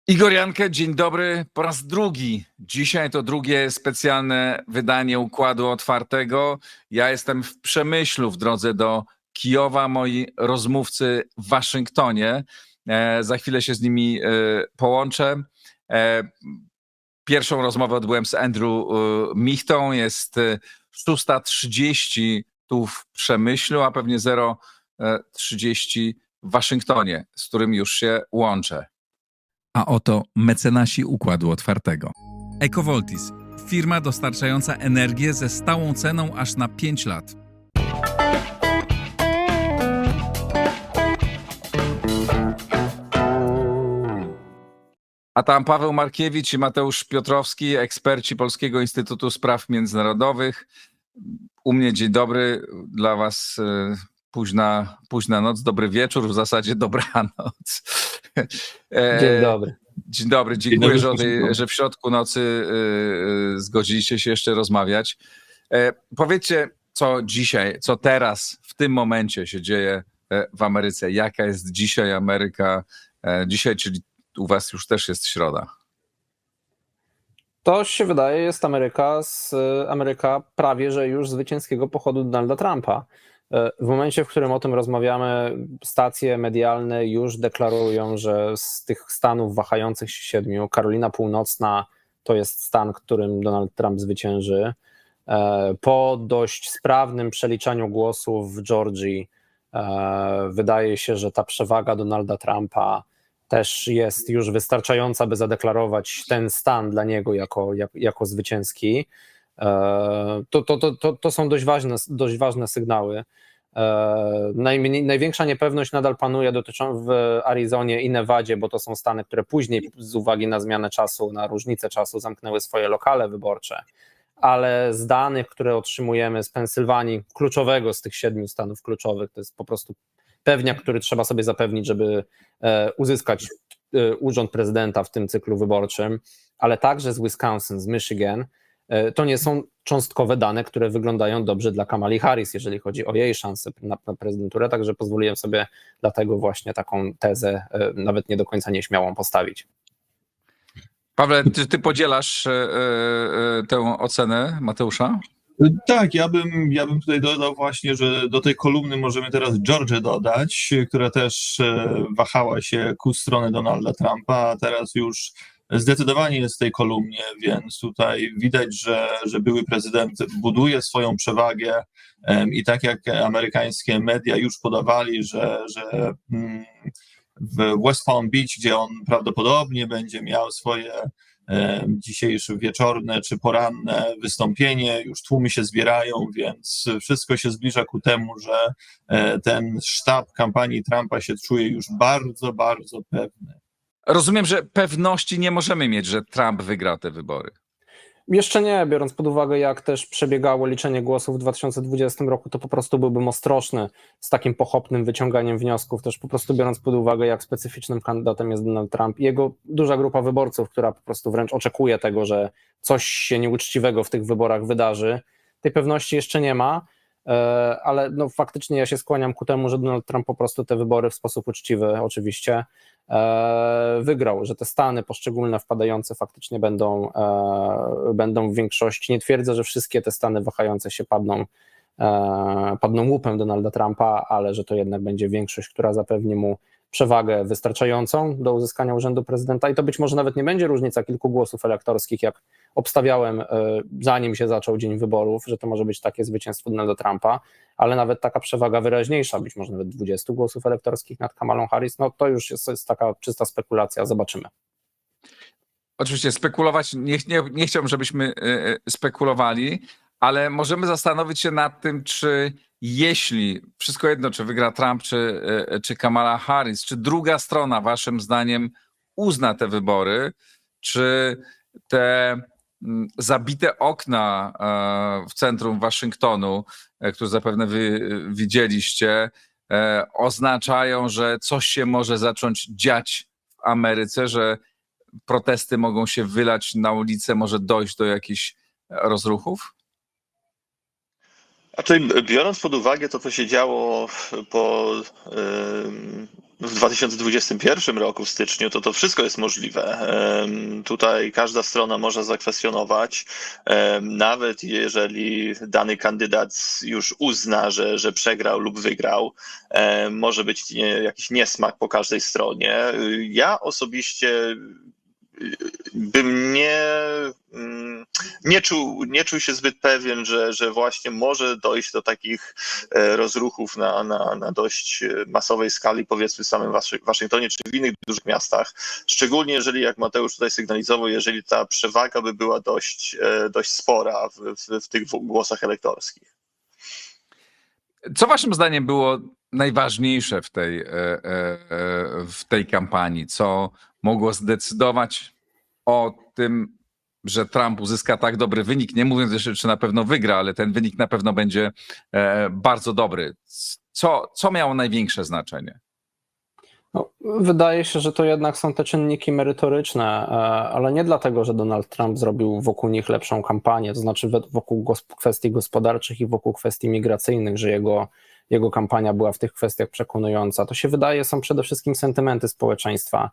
Igor Jankę, dzień dobry po raz drugi. Dzisiaj to drugie specjalne wydanie Układu Otwartego. Ja jestem w Przemyślu w drodze do Kijowa, moi rozmówcy w Waszyngtonie. Za chwilę się z nimi połączę. Pierwszą rozmowę odbyłem z Andrew Michtą. Jest 6:30 tu w Przemyślu, a pewnie 0:30 w Waszyngtonie, z którym już się łączę. A oto mecenasi Układu Otwartego. Ecovoltis, firma dostarczająca energię ze stałą ceną aż na 5 lat. A tam Paweł Markiewicz i Mateusz Piotrowski, eksperci Polskiego Instytutu Spraw Międzynarodowych. U mnie dzień dobry, dla was późna noc, dobry wieczór, w zasadzie dobranoc. Dzień dobry. Dzień dobry, dziękuję, że w środku nocy zgodziliście się jeszcze rozmawiać. Powiedzcie, co dzisiaj, co teraz, w tym momencie się dzieje w Ameryce. Jaka jest dzisiaj Ameryka? Dzisiaj, czyli u was już też jest środa. To się wydaje, jest Ameryka prawie, że już zwycięskiego pochodu Donalda Trumpa. W momencie, w którym o tym rozmawiamy, stacje medialne już deklarują, że z tych stanów wahających się 7, Karolina Północna to jest stan, którym Donald Trump zwycięży. Po dość sprawnym przeliczaniu głosów w Georgii wydaje się, że ta przewaga Donalda Trumpa też jest już wystarczająca, by zadeklarować ten stan dla niego jako zwycięski. To są dość ważne sygnały. Największa niepewność nadal panuje w Arizonie i Nevadzie, bo to są stany, które później z uwagi na zmianę czasu, na różnicę czasu zamknęły swoje lokale wyborcze. Ale z danych, które otrzymujemy z Pensylwanii, kluczowego z tych 7 stanów kluczowych, to jest po prostu pewniak, który trzeba sobie zapewnić, żeby uzyskać urząd prezydenta w tym cyklu wyborczym, ale także z Wisconsin, z Michigan. To nie są cząstkowe dane, które wyglądają dobrze dla Kamali Harris, jeżeli chodzi o jej szanse na prezydenturę, także pozwoliłem sobie dlatego właśnie taką tezę, nawet nie do końca nieśmiałą, postawić. Pawle, czy ty podzielasz tę ocenę Mateusza? Tak, ja bym tutaj dodał właśnie, że do tej kolumny możemy teraz Georgię dodać, która też wahała się ku stronę Donalda Trumpa, a teraz już zdecydowanie jest w tej kolumnie, więc tutaj widać, że były prezydent buduje swoją przewagę i tak jak amerykańskie media już podawali, że w West Palm Beach, gdzie on prawdopodobnie będzie miał swoje dzisiejsze wieczorne czy poranne wystąpienie, już tłumy się zbierają, więc wszystko się zbliża ku temu, że ten sztab kampanii Trumpa się czuje już bardzo, bardzo pewny. Rozumiem, że pewności nie możemy mieć, że Trump wygra te wybory. Jeszcze nie, biorąc pod uwagę, jak też przebiegało liczenie głosów w 2020 roku, to po prostu byłbym ostrożny z takim pochopnym wyciąganiem wniosków, też po prostu biorąc pod uwagę, jak specyficznym kandydatem jest Donald Trump i jego duża grupa wyborców, która po prostu wręcz oczekuje tego, że coś się nieuczciwego w tych wyborach wydarzy. Tej pewności jeszcze nie ma, ale no faktycznie ja się skłaniam ku temu, że Donald Trump po prostu te wybory w sposób uczciwy oczywiście wygrał, że te stany poszczególne wpadające faktycznie będą w większości. Nie twierdzę, że wszystkie te stany wahające się padną łupem Donalda Trumpa, ale że to jednak będzie większość, która zapewni mu przewagę wystarczającą do uzyskania urzędu prezydenta i to być może nawet nie będzie różnica kilku głosów elektorskich, jak obstawiałem, zanim się zaczął dzień wyborów, że to może być takie zwycięstwo Donalda Trumpa, ale nawet taka przewaga wyraźniejsza, być może nawet 20 głosów elektorskich nad Kamalą Harris, no to już jest taka czysta spekulacja, zobaczymy. Oczywiście spekulować, nie chciałbym, żebyśmy spekulowali, ale możemy zastanowić się nad tym, czy jeśli, wszystko jedno, czy wygra Trump, czy Kamala Harris, czy druga strona waszym zdaniem uzna te wybory, czy te zabite okna w centrum Waszyngtonu, które zapewne wy widzieliście, oznaczają, że coś się może zacząć dziać w Ameryce, że protesty mogą się wylać na ulicę, może dojść do jakichś rozruchów? Znaczy, biorąc pod uwagę to, co się działo po w 2021 roku, w styczniu, to wszystko jest możliwe. Tutaj każda strona może zakwestionować, nawet jeżeli dany kandydat już uzna, że przegrał lub wygrał, może być jakiś niesmak po każdej stronie. Ja osobiście bym nie czuł się zbyt pewien, że właśnie może dojść do takich rozruchów na dość masowej skali, powiedzmy w samym Waszyngtonie czy w innych dużych miastach. Szczególnie jeżeli, jak Mateusz tutaj sygnalizował, jeżeli ta przewaga by była dość spora w tych głosach elektorskich. Co waszym zdaniem było najważniejsze w tej kampanii? Co mogło zdecydować o tym, że Trump uzyska tak dobry wynik? Nie mówiąc jeszcze, czy na pewno wygra, ale ten wynik na pewno będzie bardzo dobry. Co miało największe znaczenie? No, wydaje się, że to jednak są te czynniki merytoryczne, ale nie dlatego, że Donald Trump zrobił wokół nich lepszą kampanię, to znaczy wokół kwestii gospodarczych i wokół kwestii migracyjnych, że jego kampania była w tych kwestiach przekonująca. To się wydaje, są przede wszystkim sentymenty społeczeństwa,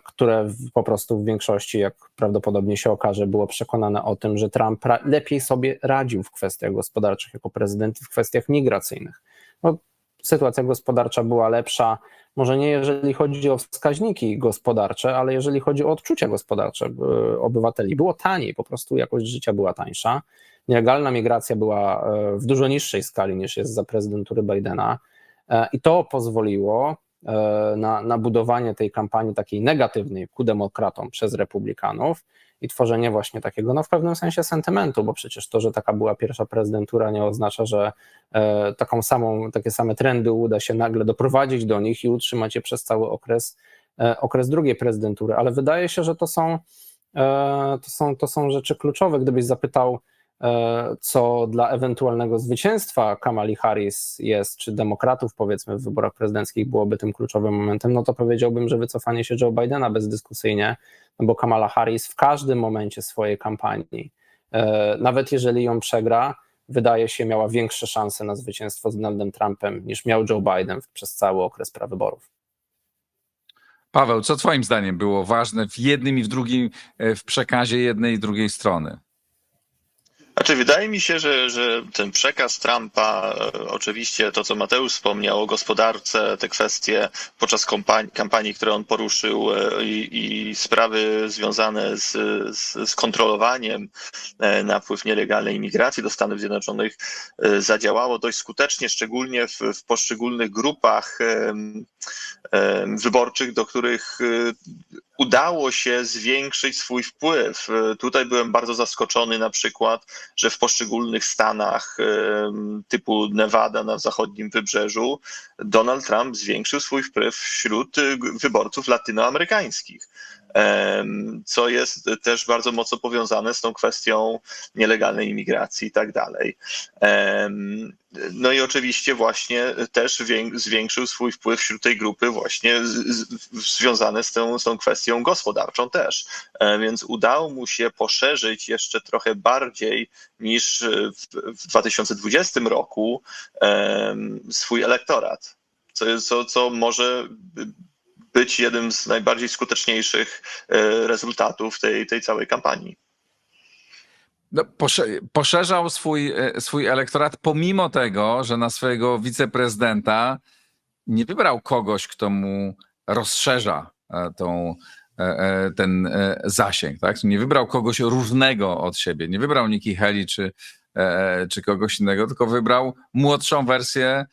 które po prostu w większości, jak prawdopodobnie się okaże, było przekonane o tym, że Trump lepiej sobie radził w kwestiach gospodarczych jako prezydent i w kwestiach migracyjnych. No, sytuacja gospodarcza była lepsza, może nie jeżeli chodzi o wskaźniki gospodarcze, ale jeżeli chodzi o odczucia gospodarcze obywateli. Było taniej, po prostu jakość życia była tańsza. Nielegalna migracja była w dużo niższej skali niż jest za prezydentury Bidena i to pozwoliło na budowanie tej kampanii takiej negatywnej ku demokratom przez republikanów i tworzenie właśnie takiego, no w pewnym sensie sentymentu, bo przecież to, że taka była pierwsza prezydentura, nie oznacza, że takie same trendy uda się nagle doprowadzić do nich i utrzymać je przez cały okres drugiej prezydentury, ale wydaje się, że to są rzeczy kluczowe. Gdybyś zapytał, co dla ewentualnego zwycięstwa Kamali Harris jest, czy demokratów powiedzmy w wyborach prezydenckich byłoby tym kluczowym momentem, no to powiedziałbym, że wycofanie się Joe Bidena bezdyskusyjnie, no bo Kamala Harris w każdym momencie swojej kampanii, nawet jeżeli ją przegra, wydaje się miała większe szanse na zwycięstwo z Donaldem Trumpem niż miał Joe Biden przez cały okres prawyborów. Paweł, co twoim zdaniem było ważne w jednym i w drugim, w przekazie jednej i drugiej strony? Znaczy, wydaje mi się, że ten przekaz Trumpa, oczywiście to, co Mateusz wspomniał o gospodarce, te kwestie podczas kampanii, które on poruszył i sprawy związane z kontrolowaniem napływ nielegalnej imigracji do Stanów Zjednoczonych zadziałało dość skutecznie, szczególnie w poszczególnych grupach wyborczych, do których udało się zwiększyć swój wpływ. Tutaj byłem bardzo zaskoczony na przykład, że w poszczególnych stanach typu Nevada na zachodnim wybrzeżu Donald Trump zwiększył swój wpływ wśród wyborców latynoamerykańskich, co jest też bardzo mocno powiązane z tą kwestią nielegalnej imigracji i tak dalej. No i oczywiście właśnie też zwiększył swój wpływ wśród tej grupy właśnie związane z tą kwestią gospodarczą też. Więc udało mu się poszerzyć jeszcze trochę bardziej niż w 2020 roku swój elektorat, co może być jednym z najbardziej skuteczniejszych rezultatów tej całej kampanii. No, poszerzał swój elektorat, pomimo tego, że na swojego wiceprezydenta nie wybrał kogoś, kto mu rozszerza ten zasięg. Tak? Nie wybrał kogoś różnego od siebie. Nie wybrał Nikki Haley czy kogoś innego, tylko wybrał młodszą wersję,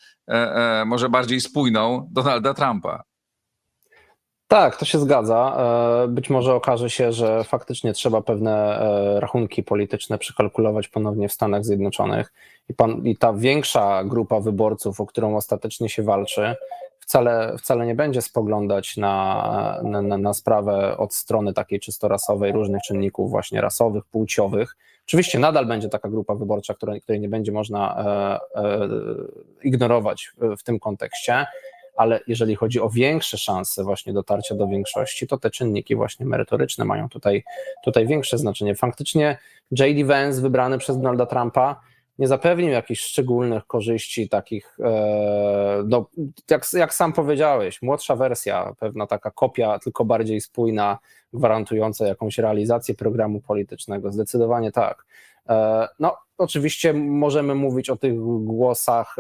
może bardziej spójną, Donalda Trumpa. Tak, to się zgadza. Być może okaże się, że faktycznie trzeba pewne rachunki polityczne przekalkulować ponownie w Stanach Zjednoczonych i ta większa grupa wyborców, o którą ostatecznie się walczy, wcale nie będzie spoglądać na sprawę od strony takiej czysto rasowej, różnych czynników właśnie rasowych, płciowych. Oczywiście nadal będzie taka grupa wyborcza, której nie będzie można ignorować w tym kontekście, ale jeżeli chodzi o większe szanse właśnie dotarcia do większości, to te czynniki właśnie merytoryczne mają tutaj większe znaczenie. Faktycznie J.D. Vance wybrany przez Donalda Trumpa nie zapewnił jakichś szczególnych korzyści takich, no, jak sam powiedziałeś, młodsza wersja, pewna taka kopia, tylko bardziej spójna, gwarantująca jakąś realizację programu politycznego. Zdecydowanie tak. No, oczywiście możemy mówić o tych głosach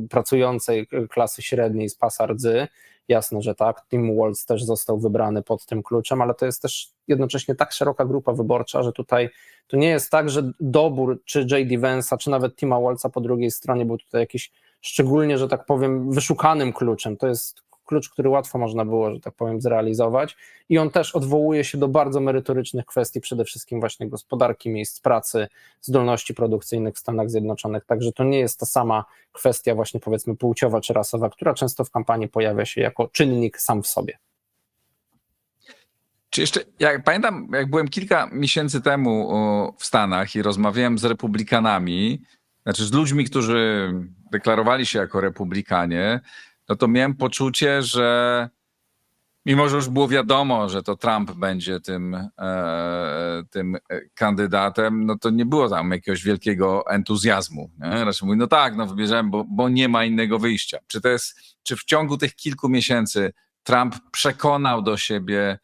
pracującej klasy średniej z pasa rdzy. Jasne, że tak. Tim Walz też został wybrany pod tym kluczem, ale to jest też jednocześnie tak szeroka grupa wyborcza, że tutaj to nie jest tak, że dobór czy J.D. Vance'a, czy nawet Tima Walza po drugiej stronie był tutaj jakiś szczególnie, że tak powiem, wyszukanym kluczem. To jest klucz, który łatwo można było, że tak powiem, zrealizować i on też odwołuje się do bardzo merytorycznych kwestii, przede wszystkim właśnie gospodarki, miejsc pracy, zdolności produkcyjnych w Stanach Zjednoczonych, także to nie jest ta sama kwestia właśnie powiedzmy płciowa czy rasowa, która często w kampanii pojawia się jako czynnik sam w sobie. Czy jeszcze, jak pamiętam, jak byłem kilka miesięcy temu w Stanach i rozmawiałem z republikanami, znaczy z ludźmi, którzy deklarowali się jako republikanie, no to miałem poczucie, że mimo że już było wiadomo, że to Trump będzie tym kandydatem, no to nie było tam jakiegoś wielkiego entuzjazmu. Nie? Raczej mówi, no tak, no wybierzemy, bo nie ma innego wyjścia. Czy w ciągu tych kilku miesięcy Trump przekonał do siebie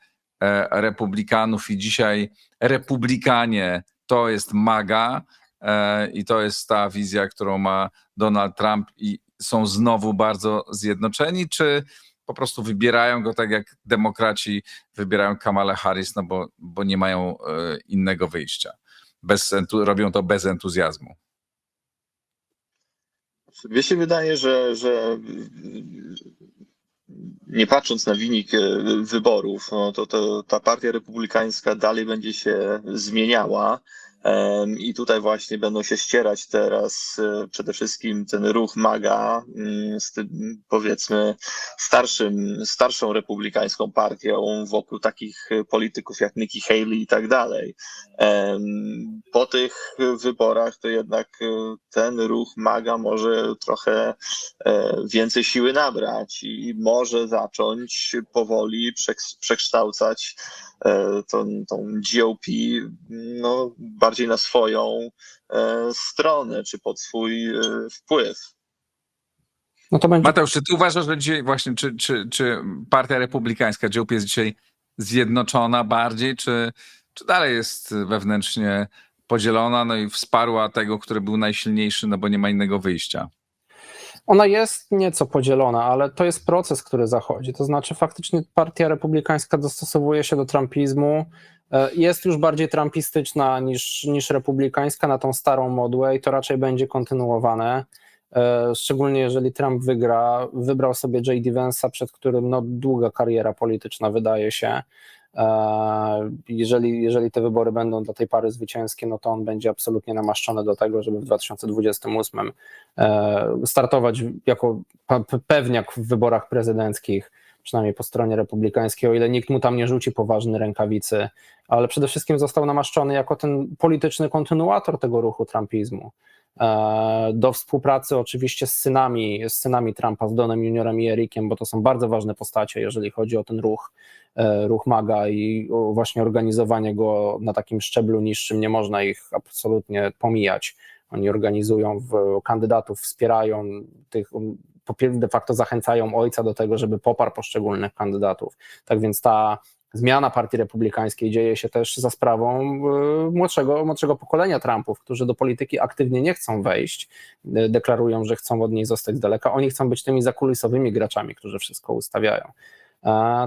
republikanów i dzisiaj republikanie to jest MAGA i to jest ta wizja, którą ma Donald Trump i są znowu bardzo zjednoczeni, czy po prostu wybierają go tak jak demokraci wybierają Kamalę Harris, no bo nie mają innego wyjścia. Robią to bez entuzjazmu. Mnie się wydaje, że nie patrząc na wynik wyborów, no to ta partia republikańska dalej będzie się zmieniała. I tutaj właśnie będą się ścierać teraz przede wszystkim ten ruch MAGA z tym, powiedzmy, starszą republikańską partią wokół takich polityków jak Nikki Haley i tak dalej. Po tych wyborach to jednak ten ruch MAGA może trochę więcej siły nabrać i może zacząć powoli przekształcać tą GOP no, bardziej na swoją stronę, czy pod swój wpływ. No to będzie... Mateusz, czy ty uważasz, że dzisiaj właśnie, czy partia republikańska GOP jest dzisiaj zjednoczona bardziej, czy dalej jest wewnętrznie podzielona, no i wsparła tego, który był najsilniejszy, no bo nie ma innego wyjścia? Ona jest nieco podzielona, ale to jest proces, który zachodzi. To znaczy faktycznie partia republikańska dostosowuje się do trumpizmu, jest już bardziej trumpistyczna niż republikańska na tą starą modłę i to raczej będzie kontynuowane. Szczególnie jeżeli Trump wybrał sobie J.D. Vance'a, przed którym no, długa kariera polityczna wydaje się. Jeżeli te wybory będą dla tej pary zwycięskie, no to on będzie absolutnie namaszczony do tego, żeby w 2028 startować jako pewniak w wyborach prezydenckich, przynajmniej po stronie republikańskiej, o ile nikt mu tam nie rzuci poważnej rękawicy, ale przede wszystkim został namaszczony jako ten polityczny kontynuator tego ruchu trumpizmu. Do współpracy oczywiście z synami Trumpa, z Donem Juniorem i Ericiem, bo to są bardzo ważne postacie, jeżeli chodzi o ten ruch MAGA i właśnie organizowanie go na takim szczeblu niższym, nie można ich absolutnie pomijać. Oni organizują kandydatów, wspierają tych, de facto zachęcają ojca do tego, żeby poparł poszczególnych kandydatów. Tak więc ta zmiana partii republikańskiej dzieje się też za sprawą młodszego pokolenia Trumpów, którzy do polityki aktywnie nie chcą wejść, deklarują, że chcą od niej zostać z daleka. Oni chcą być tymi zakulisowymi graczami, którzy wszystko ustawiają.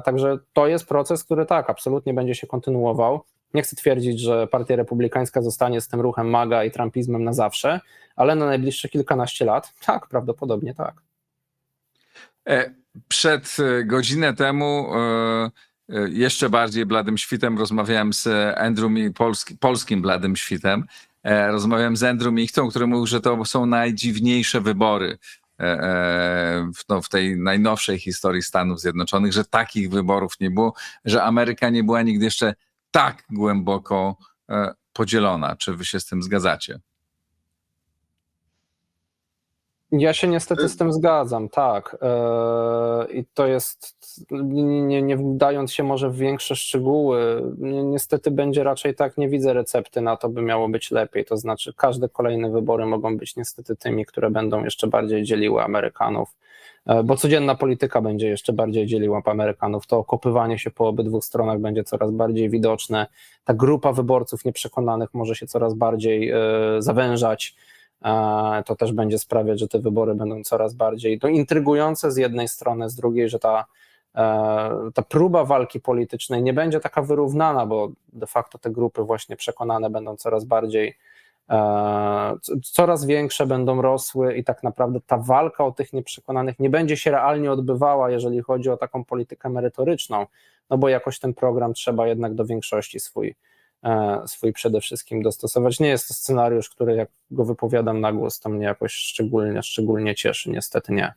Także to jest proces, który tak, absolutnie będzie się kontynuował. Nie chcę twierdzić, że partia republikańska zostanie z tym ruchem MAGA i trumpizmem na zawsze, ale na najbliższe kilkanaście lat, tak, prawdopodobnie tak. Przed godzinę temu jeszcze bardziej bladym świtem rozmawiałem z Andrew polskim bladym świtem. Rozmawiałem z Andrew Michtą, który mówił, że to są najdziwniejsze wybory w tej najnowszej historii Stanów Zjednoczonych, że takich wyborów nie było, że Ameryka nie była nigdy jeszcze tak głęboko podzielona. Czy wy się z tym zgadzacie? Ja się niestety z tym zgadzam, tak. I to jest, nie wdając się może w większe szczegóły, niestety będzie raczej tak, nie widzę recepty na to, by miało być lepiej. To znaczy każde kolejne wybory mogą być niestety tymi, które będą jeszcze bardziej dzieliły Amerykanów, bo codzienna polityka będzie jeszcze bardziej dzieliła Amerykanów. To okopywanie się po obydwu stronach będzie coraz bardziej widoczne. Ta grupa wyborców nieprzekonanych może się coraz bardziej zawężać. To też będzie sprawiać, że te wybory będą coraz bardziej intrygujące z jednej strony, z drugiej, że ta próba walki politycznej nie będzie taka wyrównana, bo de facto te grupy właśnie przekonane będą coraz bardziej, coraz większe będą rosły i tak naprawdę ta walka o tych nieprzekonanych nie będzie się realnie odbywała, jeżeli chodzi o taką politykę merytoryczną, no bo jakoś ten program trzeba jednak do większości swój przede wszystkim dostosować. Nie jest to scenariusz, który jak go wypowiadam na głos, to mnie jakoś szczególnie cieszy, niestety nie.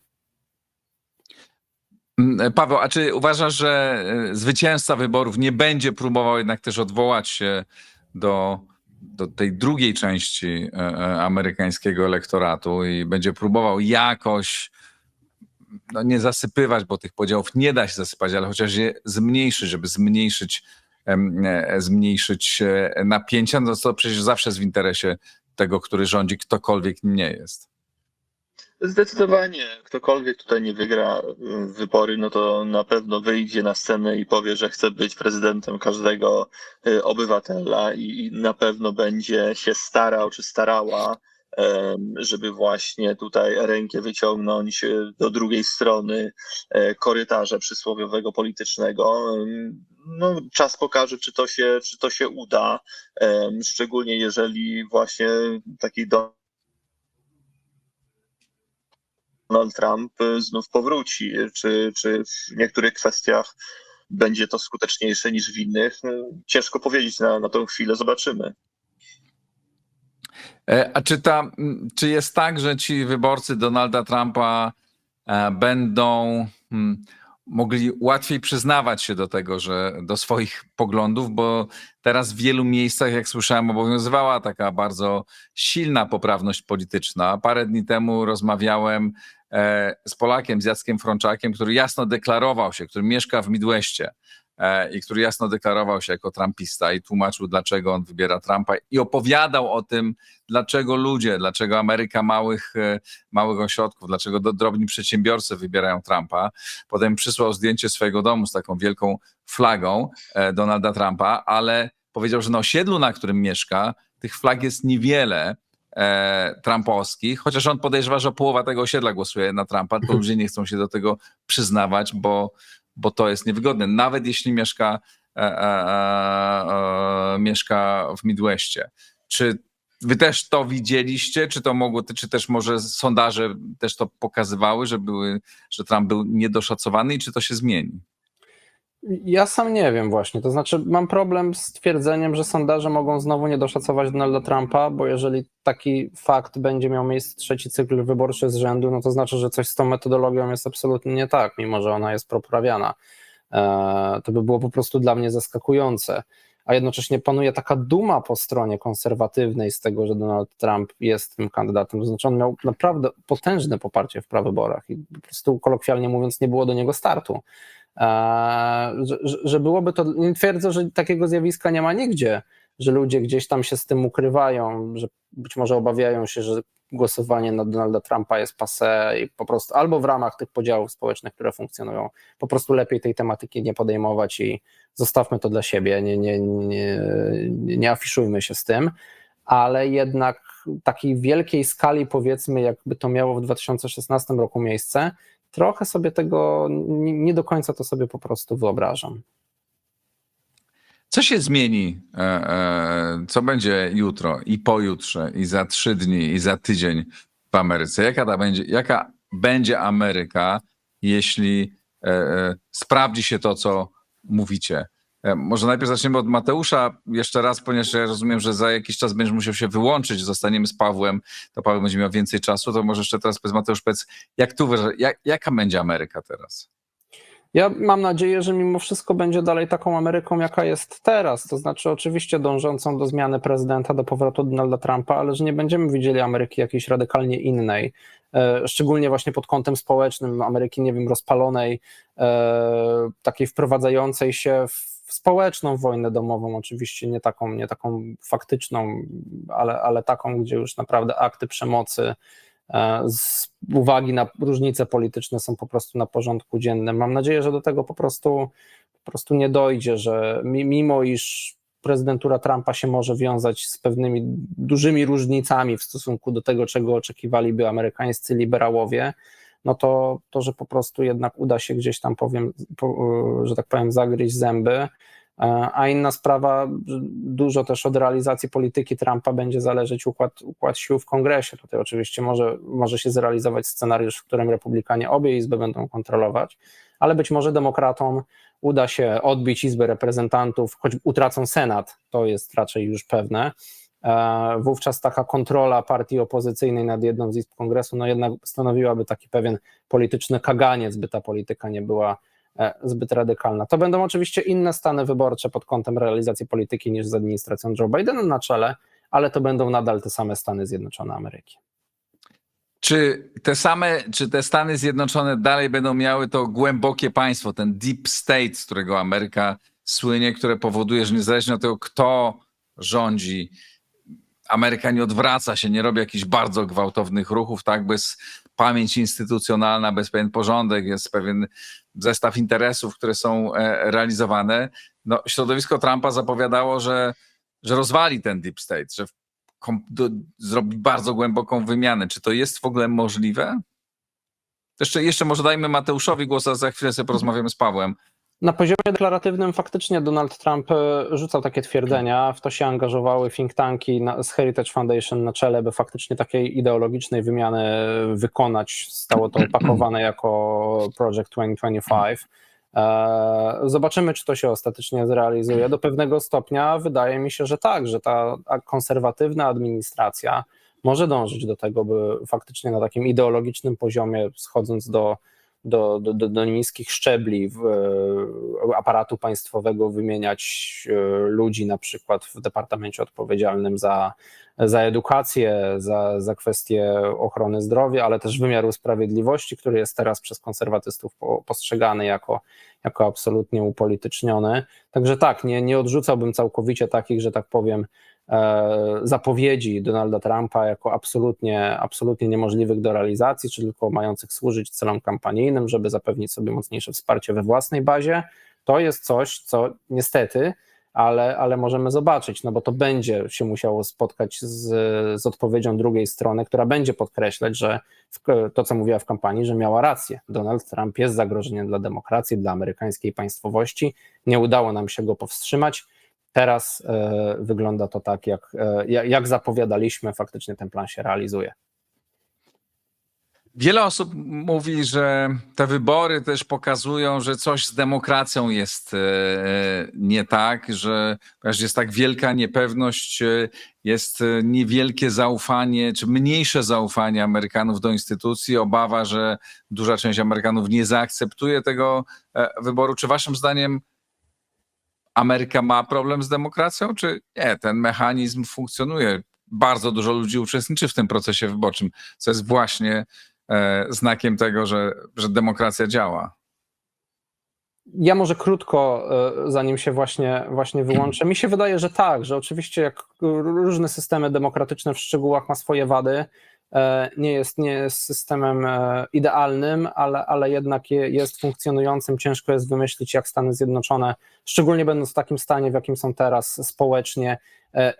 Paweł, a czy uważasz, że zwycięzca wyborów nie będzie próbował jednak też odwołać się do tej drugiej części amerykańskiego elektoratu i będzie próbował jakoś, no nie zasypywać, bo tych podziałów nie da się zasypać, ale chociaż je zmniejszyć, żeby zmniejszyć napięcia, no to przecież zawsze jest w interesie tego, który rządzi, ktokolwiek nim nie jest. Zdecydowanie, ktokolwiek tutaj nie wygra wybory, no to na pewno wyjdzie na scenę i powie, że chce być prezydentem każdego obywatela i na pewno będzie się starał czy starała, żeby właśnie tutaj rękę wyciągnąć do drugiej strony korytarza przysłowiowego politycznego. No, czas pokaże, czy to się uda, szczególnie jeżeli właśnie taki Donald Trump znów powróci, czy w niektórych kwestiach będzie to skuteczniejsze niż w innych. Ciężko powiedzieć na tą chwilę, zobaczymy. A czy jest tak, że ci wyborcy Donalda Trumpa będą mogli łatwiej przyznawać się do tego, do swoich poglądów, bo teraz w wielu miejscach, jak słyszałem, obowiązywała taka bardzo silna poprawność polityczna. Parę dni temu rozmawiałem z Polakiem, z Jackiem Frączakiem, który jasno deklarował się, który mieszka w Midwestie i który jasno deklarował się jako trumpista i tłumaczył, dlaczego on wybiera Trumpa i opowiadał o tym, dlaczego Ameryka małych ośrodków, dlaczego drobni przedsiębiorcy wybierają Trumpa. Potem przysłał zdjęcie swojego domu z taką wielką flagą Donalda Trumpa, ale powiedział, że na osiedlu, na którym mieszka, tych flag jest niewiele trumpowskich, chociaż on podejrzewa, że połowa tego osiedla głosuje na Trumpa, to ludzie nie chcą się do tego przyznawać, bo to jest niewygodne, nawet jeśli mieszka w Midwestie. Czy wy też to widzieliście, czy też może sondaże też to pokazywały, że Trump był niedoszacowany i czy to się zmieni? Ja sam nie wiem właśnie, to znaczy mam problem z twierdzeniem, że sondaże mogą znowu nie doszacować Donalda Trumpa, bo jeżeli taki fakt będzie miał miejsce trzeci cykl wyborczy z rzędu, no to znaczy, że coś z tą metodologią jest absolutnie nie tak, mimo że ona jest poprawiana. To by było po prostu dla mnie zaskakujące, a jednocześnie panuje taka duma po stronie konserwatywnej z tego, że Donald Trump jest tym kandydatem, to znaczy on miał naprawdę potężne poparcie w prawyborach i po prostu kolokwialnie mówiąc nie było do niego startu. Że byłoby to, nie twierdzę, że takiego zjawiska nie ma nigdzie, że ludzie gdzieś tam się z tym ukrywają, że być może obawiają się, że głosowanie na Donalda Trumpa jest passé i po prostu albo w ramach tych podziałów społecznych, które funkcjonują, po prostu lepiej tej tematyki nie podejmować i zostawmy to dla siebie, nie afiszujmy się z tym, ale jednak takiej wielkiej skali, powiedzmy, jakby to miało w 2016 roku miejsce, trochę sobie tego, nie do końca to sobie po prostu wyobrażam. Co się zmieni, co będzie jutro i pojutrze i za 3 dni i za tydzień w Ameryce? Jaka będzie Ameryka, jeśli sprawdzi się to, co mówicie? Może najpierw zaczniemy od Mateusza jeszcze raz, ponieważ ja rozumiem, że za jakiś czas będziesz musiał się wyłączyć, zostaniemy z Pawłem, to Paweł będzie miał więcej czasu, to może jeszcze teraz Mateusz powiedz, jak tu jaka będzie Ameryka teraz? Ja mam nadzieję, że mimo wszystko będzie dalej taką Ameryką, jaka jest teraz. To znaczy, oczywiście dążącą do zmiany prezydenta, do powrotu Donalda Trumpa, ale że nie będziemy widzieli Ameryki jakiejś radykalnie innej. Szczególnie właśnie pod kątem społecznym, Ameryki, nie wiem, rozpalonej, takiej wprowadzającej się w społeczną wojnę domową, oczywiście nie taką faktyczną, ale taką, gdzie już naprawdę akty przemocy z uwagi na różnice polityczne są po prostu na porządku dziennym. Mam nadzieję, że do tego po prostu nie dojdzie, że mimo iż prezydentura Trumpa się może wiązać z pewnymi dużymi różnicami w stosunku do tego, czego oczekiwaliby amerykańscy liberałowie, no to że po prostu jednak uda się gdzieś tam, że tak powiem, zagryźć zęby. A inna sprawa, dużo też od realizacji polityki Trumpa będzie zależeć układ sił w Kongresie. Tutaj oczywiście może się zrealizować scenariusz, w którym Republikanie obie izby będą kontrolować, ale być może demokratom uda się odbić Izbę Reprezentantów, choć utracą Senat, to jest raczej już pewne. Wówczas taka kontrola partii opozycyjnej nad jedną z izb Kongresu no jednak stanowiłaby taki pewien polityczny kaganiec, by ta polityka nie była zbyt radykalna. To będą oczywiście inne stany wyborcze pod kątem realizacji polityki niż z administracją Joe Bidena na czele, ale to będą nadal te same Stany Zjednoczone Ameryki. Czy te Stany Zjednoczone dalej będą miały to głębokie państwo, ten deep state, z którego Ameryka słynie, które powoduje, że niezależnie od tego, kto rządzi, Ameryka nie odwraca się, nie robi jakichś bardzo gwałtownych ruchów, tak, bez pamięć instytucjonalna, bez pewien porządek, jest pewien zestaw interesów, które są realizowane. No, środowisko Trumpa zapowiadało, że rozwali ten deep state, że zrobi bardzo głęboką wymianę. Czy to jest w ogóle możliwe? Jeszcze może dajmy Mateuszowi głos, a za chwilę sobie porozmawiamy z Pawłem. Na poziomie deklaratywnym faktycznie Donald Trump rzucał takie twierdzenia, w to się angażowały think tanki z Heritage Foundation na czele, by faktycznie takiej ideologicznej wymiany wykonać. Stało to opakowane jako Project 2025. Zobaczymy, czy to się ostatecznie zrealizuje. Do pewnego stopnia wydaje mi się, że tak, że ta konserwatywna administracja może dążyć do tego, by faktycznie na takim ideologicznym poziomie, schodząc do niskich szczebli aparatu państwowego, wymieniać ludzi na przykład w departamencie odpowiedzialnym za edukację, za kwestie ochrony zdrowia, ale też wymiaru sprawiedliwości, który jest teraz przez konserwatystów postrzegany jako absolutnie upolityczniony. Także tak, nie odrzucałbym całkowicie takich, że tak powiem, zapowiedzi Donalda Trumpa jako absolutnie niemożliwych do realizacji, czy tylko mających służyć celom kampanijnym, żeby zapewnić sobie mocniejsze wsparcie we własnej bazie. To jest coś, co niestety, ale możemy zobaczyć, no bo to będzie się musiało spotkać z odpowiedzią drugiej strony, która będzie podkreślać, że to, co mówiła w kampanii, że miała rację. Donald Trump jest zagrożeniem dla demokracji, dla amerykańskiej państwowości. Nie udało nam się go powstrzymać. Teraz wygląda to tak, jak zapowiadaliśmy, faktycznie ten plan się realizuje. Wiele osób mówi, że te wybory też pokazują, że coś z demokracją jest nie tak, że jest tak wielka niepewność, jest niewielkie zaufanie, czy mniejsze zaufanie Amerykanów do instytucji, obawa, że duża część Amerykanów nie zaakceptuje tego wyboru. Czy waszym zdaniem Ameryka ma problem z demokracją, czy nie? Ten mechanizm funkcjonuje. Bardzo dużo ludzi uczestniczy w tym procesie wyborczym, co jest właśnie znakiem tego, że demokracja działa. Ja może krótko, zanim się właśnie wyłączę. Mi się wydaje, że tak, że oczywiście jak różne systemy demokratyczne w szczegółach ma swoje wady, nie jest systemem idealnym, ale jednak jest funkcjonującym. Ciężko jest wymyślić, jak Stany Zjednoczone, szczególnie będąc w takim stanie, w jakim są teraz społecznie,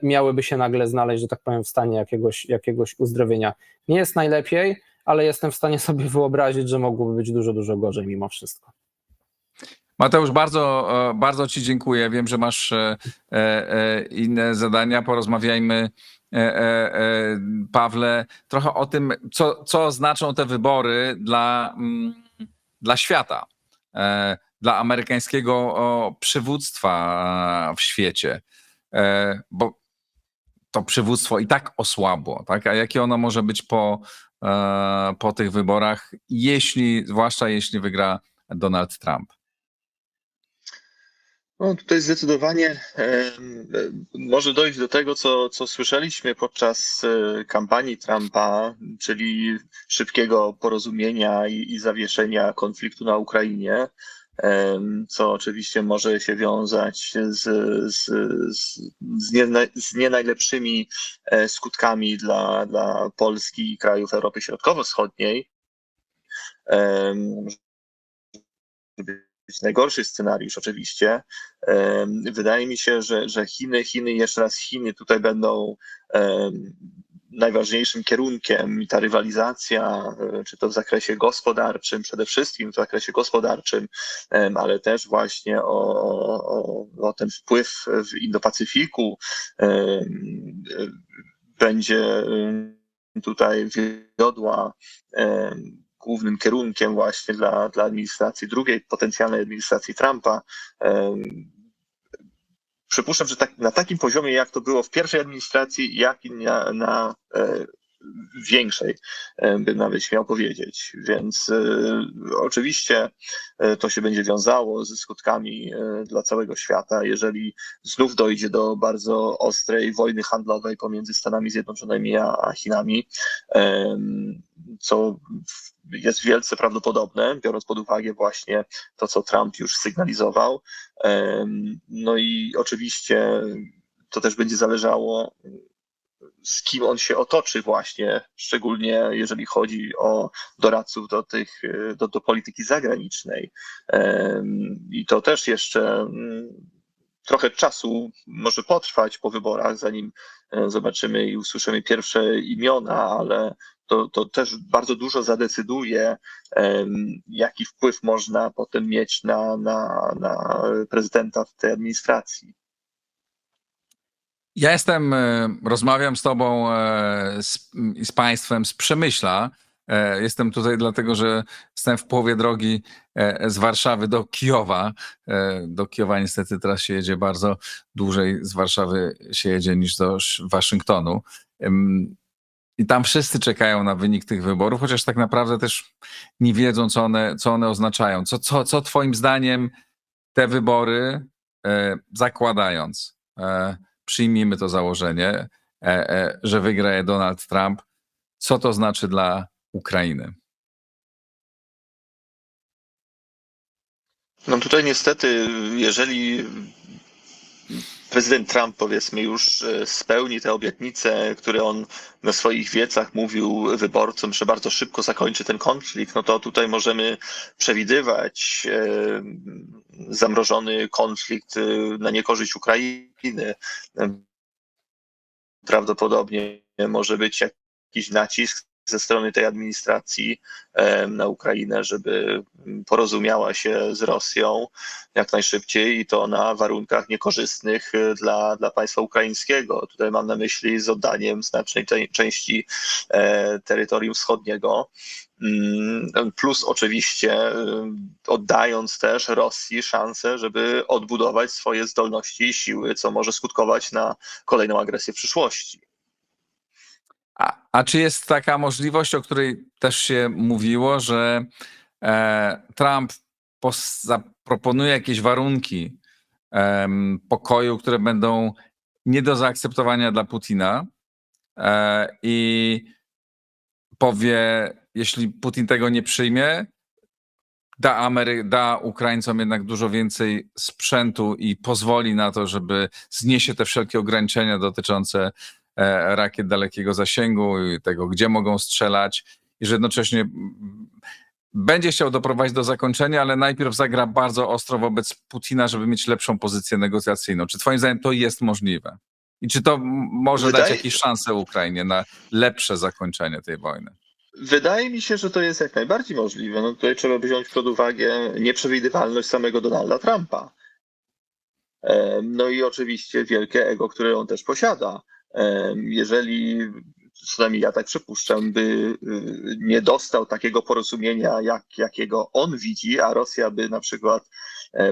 miałyby się nagle znaleźć, że tak powiem, w stanie jakiegoś uzdrowienia. Nie jest najlepiej, ale jestem w stanie sobie wyobrazić, że mogłoby być dużo, dużo gorzej mimo wszystko. Mateusz, bardzo ci dziękuję. Wiem, że masz inne zadania. Porozmawiajmy, Pawle, trochę o tym, co znaczą te wybory dla świata, dla amerykańskiego przywództwa w świecie, bo to przywództwo i tak osłabło, tak? A jakie ono może być po tych wyborach, zwłaszcza jeśli wygra Donald Trump? No, tutaj zdecydowanie może dojść do tego, co słyszeliśmy podczas kampanii Trumpa, czyli szybkiego porozumienia i zawieszenia konfliktu na Ukrainie, co oczywiście może się wiązać z nie najlepszymi skutkami dla Polski i krajów Europy Środkowo-Wschodniej. Być najgorszy scenariusz oczywiście. Wydaje mi się, że Chiny, jeszcze raz Chiny tutaj będą najważniejszym kierunkiem i ta rywalizacja, czy to w zakresie gospodarczym, przede wszystkim w zakresie gospodarczym, ale też właśnie o ten wpływ w Indo-Pacyfiku będzie tutaj wiodła głównym kierunkiem właśnie dla administracji, drugiej potencjalnej administracji Trumpa. Przypuszczam, że na takim poziomie, jak to było w pierwszej administracji, jak i na większej, bym nawet śmiał powiedzieć. Więc oczywiście to się będzie wiązało ze skutkami dla całego świata, jeżeli znów dojdzie do bardzo ostrej wojny handlowej pomiędzy Stanami Zjednoczonymi a Chinami, co jest wielce prawdopodobne, biorąc pod uwagę właśnie to, co Trump już sygnalizował. No i oczywiście to też będzie zależało, z kim on się otoczy właśnie, szczególnie jeżeli chodzi o doradców do polityki zagranicznej. I to też jeszcze trochę czasu może potrwać po wyborach, zanim zobaczymy i usłyszymy pierwsze imiona, ale to też bardzo dużo zadecyduje, jaki wpływ można potem mieć na prezydenta w tej administracji. Ja rozmawiam z tobą i z państwem z Przemyśla. Jestem tutaj dlatego, że jestem w połowie drogi z Warszawy do Kijowa. Do Kijowa niestety teraz się jedzie bardzo dłużej, z Warszawy się jedzie niż do Waszyngtonu. I tam wszyscy czekają na wynik tych wyborów, chociaż tak naprawdę też nie wiedzą, co one oznaczają. Co twoim zdaniem te wybory, zakładając, przyjmijmy to założenie, że wygra je Donald Trump, co to znaczy dla Ukrainy? No tutaj niestety, jeżeli prezydent Trump, powiedzmy, już spełni te obietnice, które on na swoich wiecach mówił wyborcom, że bardzo szybko zakończy ten konflikt, no to tutaj możemy przewidywać zamrożony konflikt na niekorzyść Ukrainy. Prawdopodobnie może być jakiś nacisk ze strony tej administracji na Ukrainę, żeby porozumiała się z Rosją jak najszybciej i to na warunkach niekorzystnych dla państwa ukraińskiego. Tutaj mam na myśli z oddaniem znacznej części terytorium wschodniego. Plus oczywiście oddając też Rosji szansę, żeby odbudować swoje zdolności i siły, co może skutkować na kolejną agresję w przyszłości. A czy jest taka możliwość, o której też się mówiło, że Trump zaproponuje jakieś warunki pokoju, które będą nie do zaakceptowania dla Putina i powie, jeśli Putin tego nie przyjmie, da Ukraińcom jednak dużo więcej sprzętu i pozwoli na to, żeby zniesie te wszelkie ograniczenia dotyczące rakiet dalekiego zasięgu i tego, gdzie mogą strzelać, i że jednocześnie będzie chciał doprowadzić do zakończenia, ale najpierw zagra bardzo ostro wobec Putina, żeby mieć lepszą pozycję negocjacyjną. Czy twoim zdaniem to jest możliwe? I czy to może dać jakieś szanse Ukrainie na lepsze zakończenie tej wojny? Wydaje mi się, że to jest jak najbardziej możliwe. No tutaj trzeba wziąć pod uwagę nieprzewidywalność samego Donalda Trumpa. No i oczywiście wielkie ego, które on też posiada. Jeżeli, przynajmniej ja tak przypuszczam, by nie dostał takiego porozumienia, jakiego on widzi, a Rosja by na przykład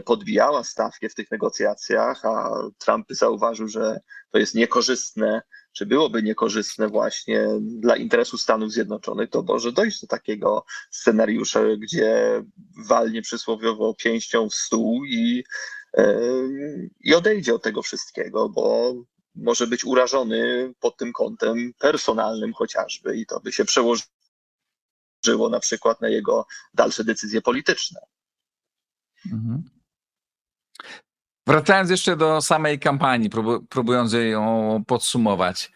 podbijała stawkę w tych negocjacjach, a Trump by zauważył, że to jest niekorzystne, czy byłoby niekorzystne właśnie dla interesu Stanów Zjednoczonych, to może dojść do takiego scenariusza, gdzie walnie przysłowiowo pięścią w stół i i odejdzie od tego wszystkiego, bo może być urażony pod tym kątem personalnym chociażby i to by się przełożyło na przykład na jego dalsze decyzje polityczne. Mhm. Wracając jeszcze do samej kampanii, próbując ją podsumować.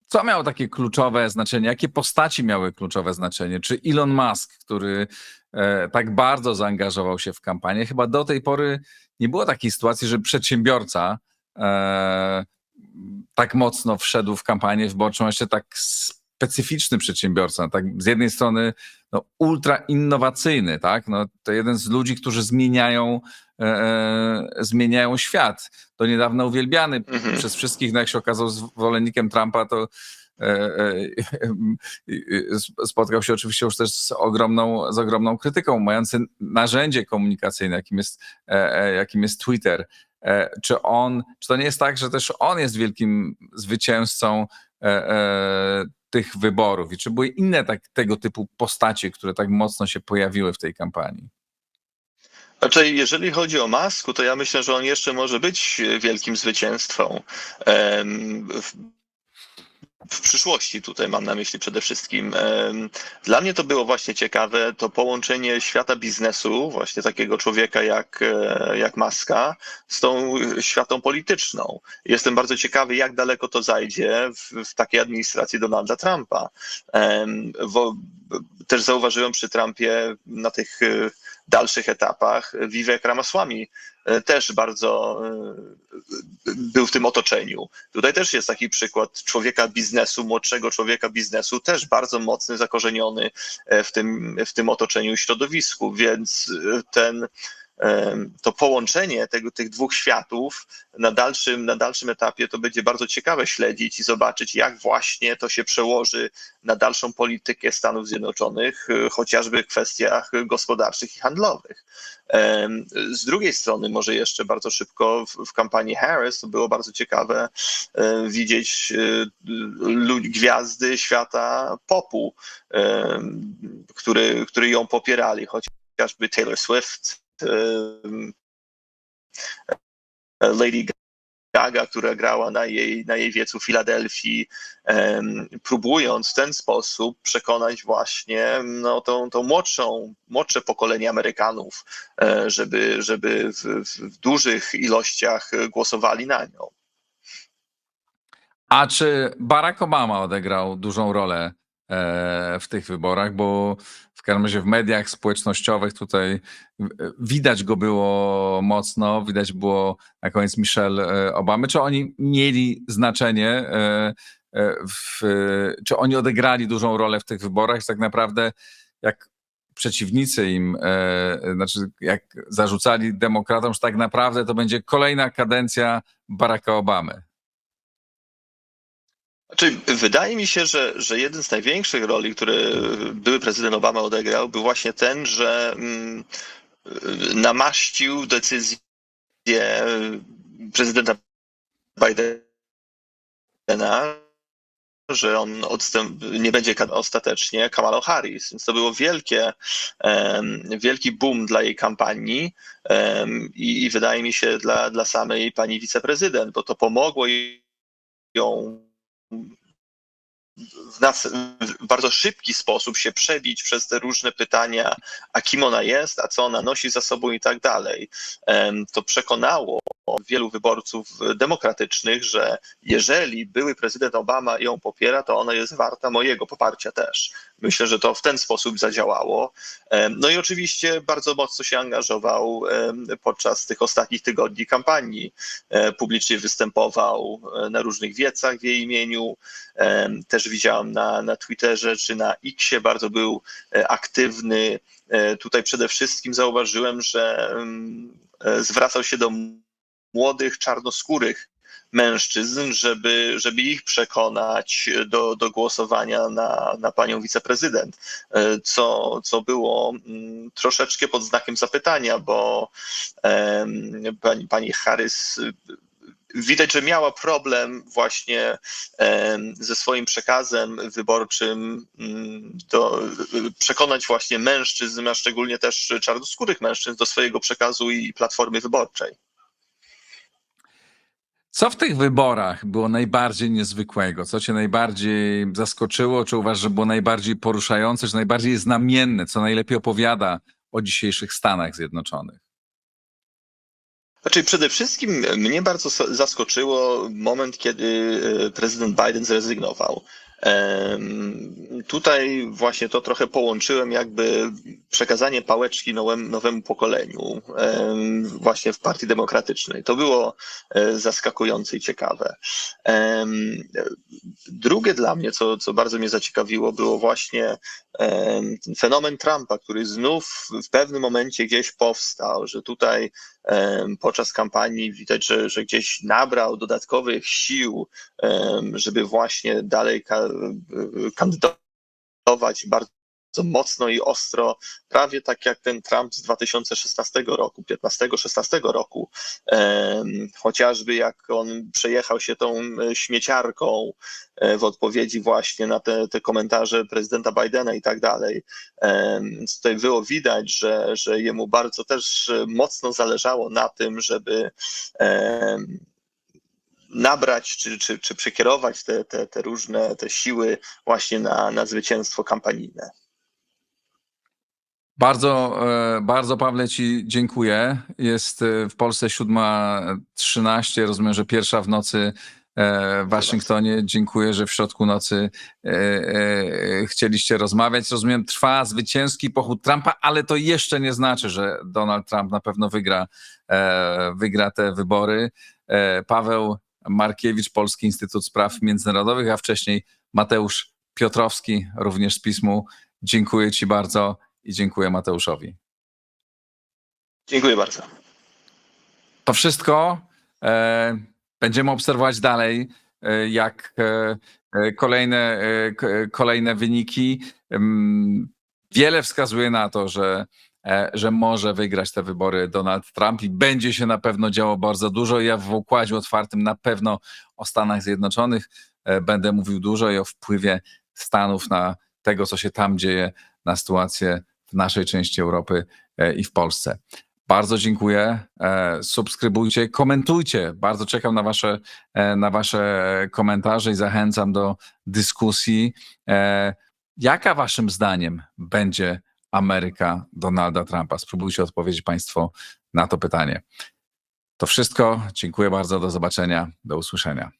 Co miało takie kluczowe znaczenie? Jakie postaci miały kluczowe znaczenie? Czy Elon Musk, który tak bardzo zaangażował się w kampanię, chyba do tej pory nie było takiej sytuacji, że przedsiębiorca tak mocno wszedł w kampanię wyborczą, jeszcze tak specyficzny przedsiębiorca, tak z jednej strony ultra innowacyjny, tak? To jeden z ludzi, którzy zmieniają świat. Do niedawna uwielbiany przez wszystkich, jak się okazał zwolennikiem Trumpa, to spotkał się oczywiście już też z ogromną krytyką, mający narzędzie komunikacyjne, jakim jest Twitter. Czy to nie jest tak, że też on jest wielkim zwycięzcą tych wyborów i czy były inne tego typu postacie, które tak mocno się pojawiły w tej kampanii? Znaczy, jeżeli chodzi o Musku, to ja myślę, że on jeszcze może być wielkim zwycięstwem. W przyszłości tutaj mam na myśli przede wszystkim. Dla mnie to było właśnie ciekawe, to połączenie świata biznesu, właśnie takiego człowieka jak Muska, z tą światą polityczną. Jestem bardzo ciekawy, jak daleko to zajdzie w takiej administracji Donalda Trumpa. Też zauważyłem przy Trumpie na tych dalszych etapach Vivek Ramaswamy też bardzo był w tym otoczeniu. Tutaj też jest taki przykład człowieka biznesu, młodszego człowieka biznesu, też bardzo mocny, zakorzeniony w tym otoczeniu, środowisku, więc to połączenie tych dwóch światów na dalszym etapie to będzie bardzo ciekawe śledzić i zobaczyć, jak właśnie to się przełoży na dalszą politykę Stanów Zjednoczonych, chociażby w kwestiach gospodarczych i handlowych. Z drugiej strony, może jeszcze bardzo szybko w kampanii Harris to było bardzo ciekawe widzieć gwiazdy świata popu, który ją popierali, chociażby Taylor Swift, Lady Gaga, która grała na jej wiecu w Filadelfii, próbując w ten sposób przekonać właśnie to młodsze pokolenie Amerykanów, żeby w dużych ilościach głosowali na nią. A czy Barack Obama odegrał dużą rolę w tych wyborach, bo w każdym razie w mediach społecznościowych tutaj widać go było mocno, widać było na koniec Michelle Obamy. Czy oni mieli znaczenie, czy oni odegrali dużą rolę w tych wyborach? Tak naprawdę jak przeciwnicy im, znaczy jak zarzucali demokratom, że tak naprawdę to będzie kolejna kadencja Baracka Obamy. Wydaje mi się, że jeden z największych roli, które były prezydent Obama odegrał, był właśnie ten, że namaścił decyzję prezydenta Bidena, że on nie będzie ostatecznie Kamalą Harris. Więc to było wielki boom dla jej kampanii i wydaje mi się dla samej pani wiceprezydent, bo to pomogło ją w bardzo szybki sposób się przebić przez te różne pytania, a kim ona jest, a co ona nosi za sobą i tak dalej. To przekonało wielu wyborców demokratycznych, że jeżeli były prezydent Obama ją popiera, to ona jest warta mojego poparcia też. Myślę, że to w ten sposób zadziałało. No i oczywiście bardzo mocno się angażował podczas tych ostatnich tygodni kampanii. Publicznie występował na różnych wiecach w jej imieniu. Też widziałem na Twitterze czy na Xie bardzo był aktywny. Tutaj przede wszystkim zauważyłem, że zwracał się do młodych, czarnoskórych mężczyzn, żeby ich przekonać do głosowania na panią wiceprezydent, co było troszeczkę pod znakiem zapytania, bo pani Harris widać, że miała problem właśnie ze swoim przekazem wyborczym, przekonać właśnie mężczyzn, a szczególnie też czarnoskórych mężczyzn do swojego przekazu i platformy wyborczej. Co w tych wyborach było najbardziej niezwykłego? Co cię najbardziej zaskoczyło? Czy uważasz, że było najbardziej poruszające, czy najbardziej znamienne? Co najlepiej opowiada o dzisiejszych Stanach Zjednoczonych? Znaczy, przede wszystkim mnie bardzo zaskoczyło moment, kiedy prezydent Biden zrezygnował. Tutaj właśnie to trochę połączyłem, jakby przekazanie pałeczki nowemu pokoleniu właśnie w Partii Demokratycznej. To było zaskakujące i ciekawe. Drugie dla mnie, co bardzo mnie zaciekawiło, było właśnie ten fenomen Trumpa, który znów w pewnym momencie gdzieś powstał, że tutaj podczas kampanii widać, że gdzieś nabrał dodatkowych sił, żeby właśnie dalej kandydować bardzo mocno i ostro, prawie tak jak ten Trump z 2016 roku, 15-16 roku, chociażby jak on przejechał się tą śmieciarką w odpowiedzi właśnie na te komentarze prezydenta Bidena i tak dalej. Tutaj było widać, że jemu bardzo też mocno zależało na tym, żeby nabrać czy przekierować te różne siły właśnie na zwycięstwo kampanijne. Bardzo, Pawle, ci dziękuję. Jest w Polsce 7:13. Rozumiem, że pierwsza w nocy w Waszyngtonie. Dziękuję, że w środku nocy chcieliście rozmawiać. Rozumiem, trwa zwycięski pochód Trumpa, ale to jeszcze nie znaczy, że Donald Trump na pewno wygra te wybory. Paweł Markiewicz, Polski Instytut Spraw Międzynarodowych, a wcześniej Mateusz Piotrowski, również z Pismu. Dziękuję ci bardzo i dziękuję Mateuszowi. Dziękuję bardzo. To wszystko. Będziemy obserwować dalej, jak kolejne wyniki. Wiele wskazuje na to, że może wygrać te wybory Donald Trump i będzie się na pewno działo bardzo dużo. Ja w układzie otwartym na pewno o Stanach Zjednoczonych będę mówił dużo i o wpływie Stanów na tego, co się tam dzieje, na sytuację w naszej części Europy i w Polsce. Bardzo dziękuję. Subskrybujcie, komentujcie. Bardzo czekam na wasze komentarze i zachęcam do dyskusji. Jaka waszym zdaniem będzie Ameryka Donalda Trumpa? Spróbujcie odpowiedzieć państwo na to pytanie. To wszystko. Dziękuję bardzo. Do zobaczenia. Do usłyszenia.